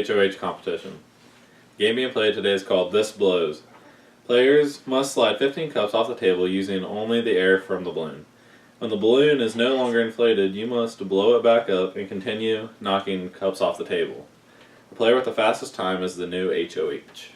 HOH competition. The game being played today is called This Blows. Players must slide 15 cups off the table using only the air from the balloon. When the balloon is no longer inflated, you must blow it back up and continue knocking cups off the table. The player with the fastest time is the new HOH.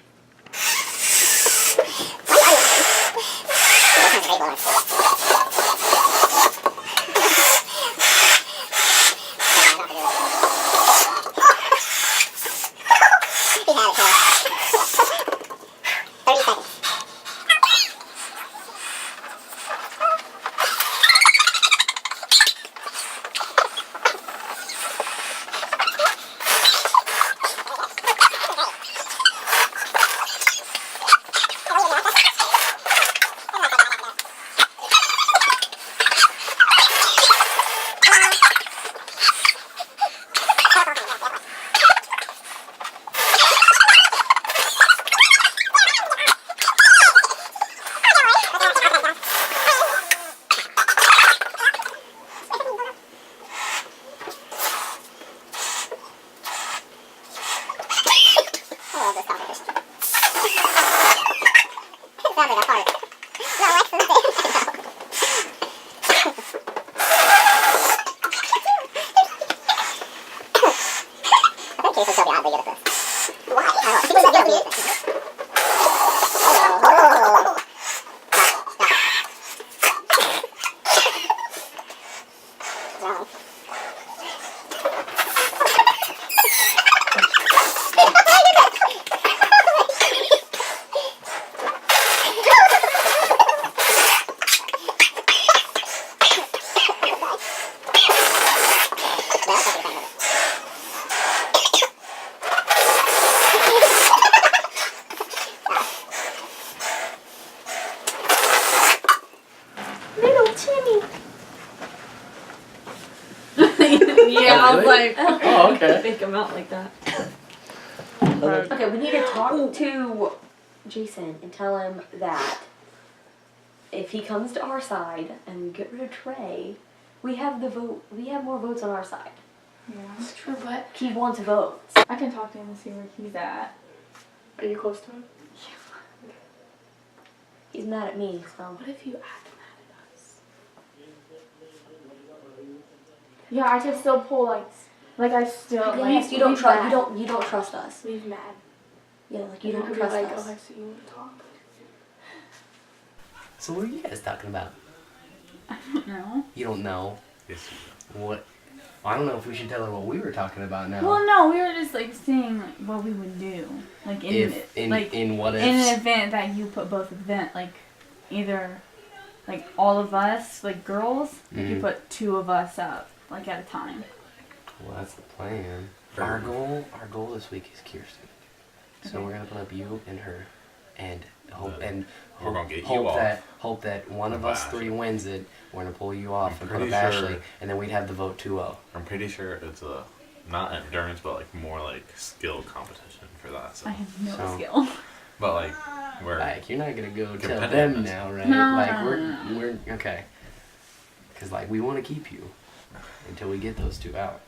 Yeah, I was like, oh, okay. Think him out like that. Okay, we need to talk to Jason and tell him that if he comes to our side and we get rid of Trey, we have the vote. We have more votes on our side. Yeah, that's true, but He wants votes. I can talk to him and see where he's at. Are you close to him? He's mad at me, so. What if you act mad at us? Yeah, I can still pull like I still. At Like, least you don't leave trust. mad. You don't trust us. Leave mad. Yeah, like you And don't could trust be like, us. oh, I see you want to talk. So what are you guys talking about? I don't know. You don't know? Yes. What? I don't know if we should tell her what we were talking about now. Well, no, we were just like saying what we would do, like in what in ifs? an event that you put both event, like either like all of us, like girls, like you Mhm. put two of us up, like at a time. Well, that's the plan. Our goal this week is Kirsten. So we're gonna put up you and her, and We're gonna get you off. Hope that one of us three wins it. We're gonna pull you off I'm and put up pretty Ashley, sure- and then we'd have the vote 2-0. I'm pretty sure it's a not endurance, but like more like skill competition for that. So. I have no So- skill. But like we're Like you're not gonna go tell Competitiveness. them now, right? No, like no, we're okay. Cause like we want to keep you until we get those two out.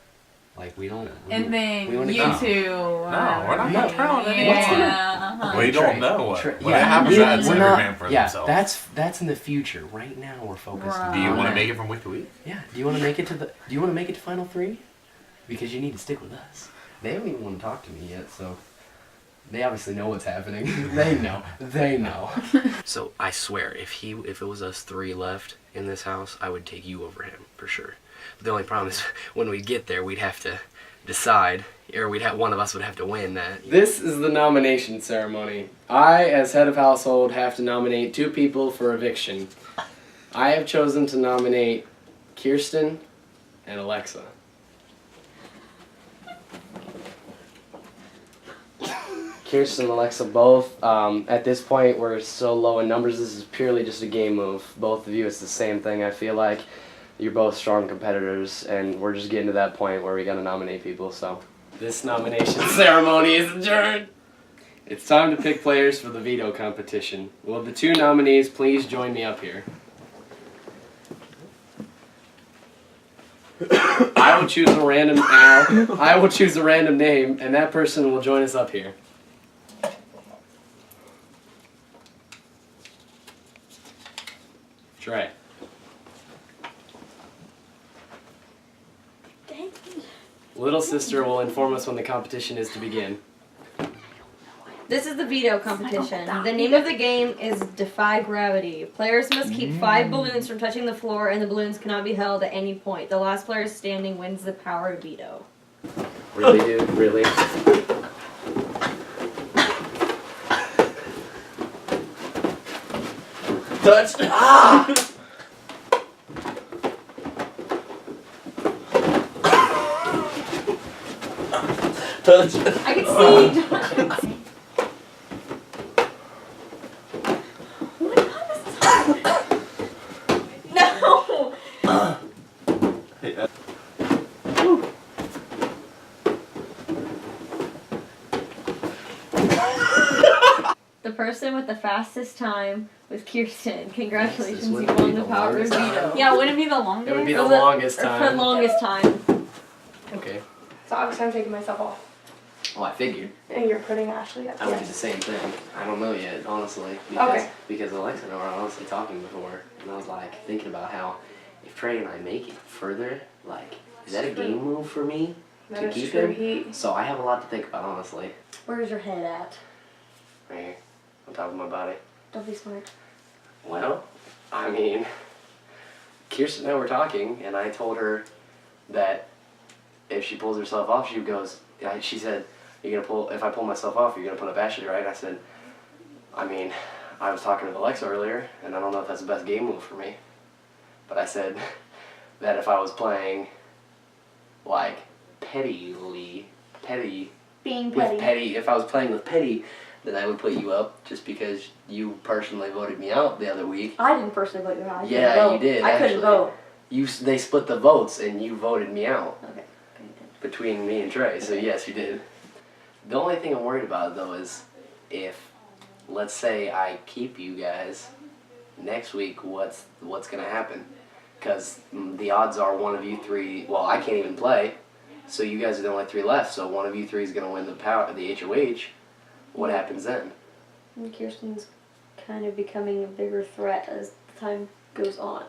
Like we don't. And then we wanna you keep- two. No, we're not gonna tell them Yeah. anymore. We Trey, don't know what. Trey- What happens we're that's every not- man for yeah, themselves. that's in the future. Right now we're focused. Right. Do you on want to that. make it from week to week? Yeah. Do you want to make it to the? Do you want to make it to final 3? Because you need to stick with us. They don't even want to talk to me yet, so they obviously know what's happening. They know. They know. So I swear, if it was us 3 left in this house, I would take you over him for sure. But the only problem is when we get there, we'd have to decide, or one of us would have to win that. This is the nomination ceremony. I, as head of household, have to nominate 2 people for eviction. I have chosen to nominate Kirsten and Alexa. Kirsten and Alexa both. At this point, we're so low in numbers. This is purely just a game of both of you. It's the same thing. I feel like you're both strong competitors, and we're just getting to that point where we gotta nominate people. So this nomination ceremony is adjourned. It's time to pick players for the veto competition. Will the 2 nominees please join me up here? I I will choose a random I will choose a random name, and that person will join us up here. Trey. Dang. Little sister will inform us when the competition is to begin. This is the veto competition. The name of the game is Defy Gravity. Players must keep 5 balloons from touching the floor, and the balloons cannot be held at any point. The last player standing wins the power to veto. Really, dude? Really? Touch! Ah! Touch! I can see. No. The person with the fastest time was Kirsten. Congratulations, you wouldn't won be the the power of longest veto. Yeah, wouldn't it be the longest? It would be the Or the- longest or For the time. longest time. Okay. So obviously I'm taking myself off. Well, I figured. And you're putting Ashley up. I would do the same thing. I don't know yet, honestly. Because, because Alexa and I were honestly talking before, and I was like thinking about how if Trey and I make it further, like, is that a game move for me to keep him? So I have a lot to think about, honestly. Where's your head at? Right here, on top of my body. Don't be smart. Well, I mean, Kirsten and I were talking, and I told her that if she pulls herself off, she said, "You're gonna pull. If I pull myself off, you're gonna put up Ashley, right?" I said, "I mean, I was talking to Alexa earlier, and I don't know if that's the best game move for me, but I said that if I was playing like petty, Being with petty. petty, if I was playing with petty, then I would put you up just because you personally voted me out the other week. I didn't personally vote you out. I couldn't Yeah, vote. you did, I couldn't actually. vote. They split the votes, and you voted me out Okay. between me and Trey. So yes, you did. The only thing I'm worried about though is if, let's say, I keep you guys next week, what's gonna happen? Because the odds are one of you three. Well, I can't even play, so you guys are the only 3 left. So one of you 3 is gonna win the HOH. What happens then? And Kirsten's kind of becoming a bigger threat as time goes on.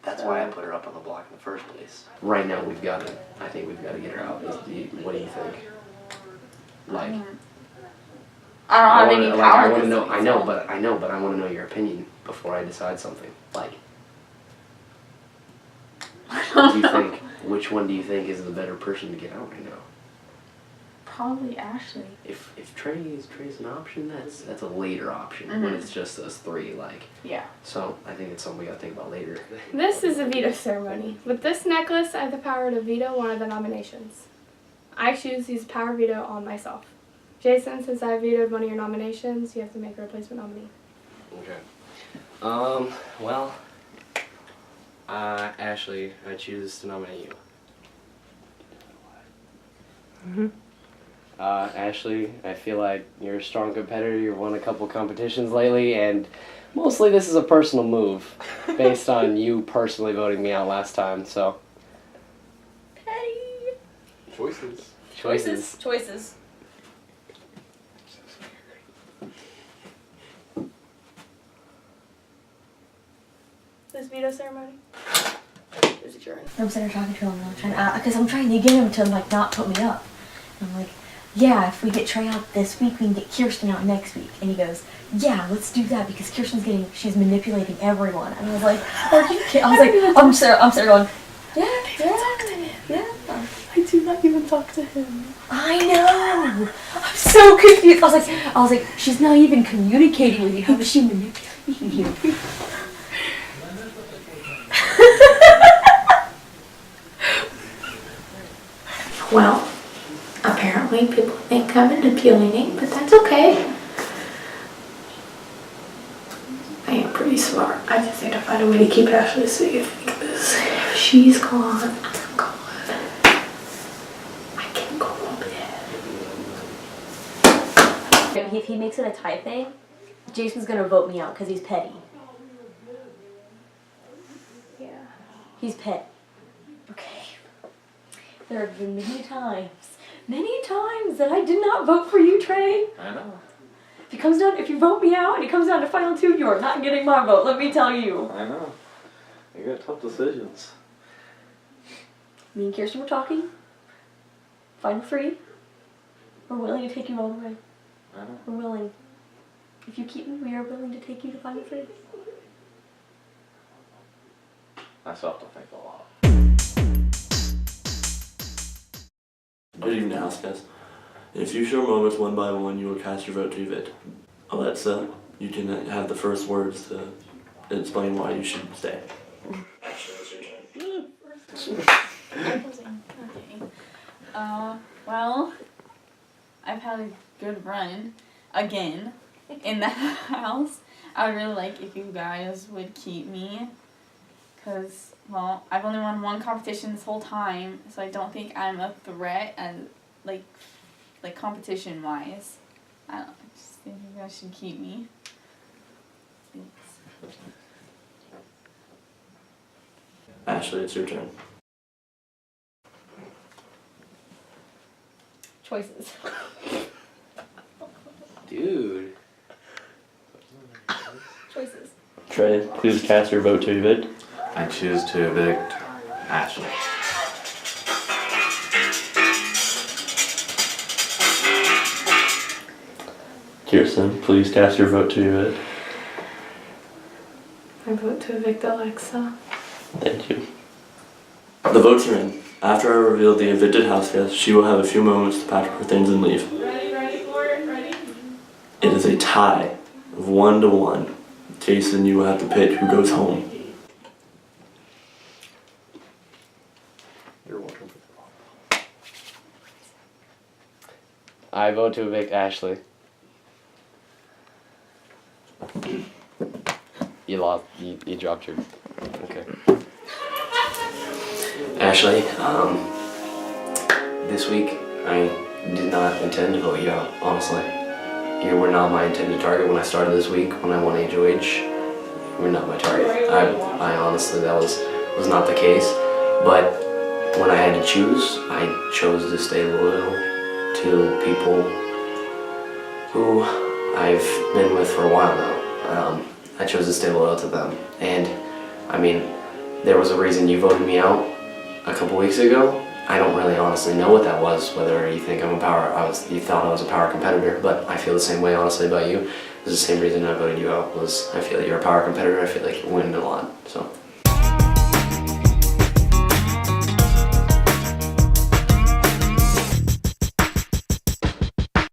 That's why I put her up on the block in the first place. Right now, I think we've got to get her out. What do you think? Like, I don't have any power. I want to know. I know, but I want to know your opinion before I decide something. Like, what do you think? Which one do you think is the better person to get out right now? Probably Ashley. If Trey's an option, that's a later option when it's just us 3. Like, Yeah. so I think it's something we got to think about later. This is a veto ceremony. With this necklace, I have the power to veto one of the nominations. I choose to use power veto on myself. Jason, since I vetoed one of your nominations, you have to make a replacement nominee. Okay. Well, Ashley, I choose to nominate you. Ashley, I feel like you're a strong competitor. You've won a couple competitions lately, and mostly this is a personal move based on you personally voting me out last time, so. Petty. Choices. Choices. This veto ceremony? Is it your turn? I'm sitting there talking to him and I'm trying because I'm trying to get him to like not put me up. And I'm like, yeah, if we get Trey out this week, we can get Kirsten out next week. And he goes, yeah, let's do that because she's manipulating everyone. And I was like, are you kidding? I was like, I'm sitting there going, yeah. I do not even talk to him. I know. I'm so confused. I was like, she's not even communicating with you. How is she manipulating you? Well, apparently people think I'm manipulating, but that's okay. I am pretty smart. I just need to find a way to keep Ashley safe because if she's gone, I'm gone. I can't go up there. If he makes it a tie thing, Jason's gonna vote me out because he's petty. Yeah. He's petty. Okay. There have been many times that I did not vote for you, Trey. I know. If you vote me out and it comes down to final two, you are not getting my vote, let me tell you. I know. You got tough decisions. Me and Kirsten were talking. Final three. We're willing to take you all the way. I know. We're willing. If you keep me, we are willing to take you to final three. I still have to think a lot. Good evening, House guests. In a few short moments, one by one, you will cast your vote to evict. Alexa, you can have the first words to explain why you should stay. Well, I've had a good run again in the house. I would really like if you guys would keep me, because, well, I've only won one competition this whole time, so I don't think I'm a threat, and like competition wise. I don't know, I just think you guys should keep me. Thanks. Ashley, it's your turn. Choices. Dude. Choices. Trey, please cast your vote to evict. I choose to evict Ashley. Kirsten, please cast your vote to evict. I vote to evict Alexa. Thank you. The votes are in. After I reveal the evicted house guest, she will have a few moments to pack up her things and leave. Ready for it? Ready? It is a tie of 1-1. Jason, you will have to pick who goes home. You're welcome. I vote to evict Ashley. You lost. You dropped your. Okay. Ashley, this week I did not intend to vote you out, honestly. You were not my intended target when I started this week, when I won HOH. You were not my target. I honestly, that was not the case. But when I had to choose, I chose to stay loyal to people who I've been with for a while now. I chose to stay loyal to them. And, I mean, there was a reason you voted me out a couple weeks ago. I don't really honestly know what that was, whether you think you thought I was a power competitor, but I feel the same way honestly about you. It was the same reason I voted you out, was I feel like you're a power competitor, I feel like you're winning a lot, so.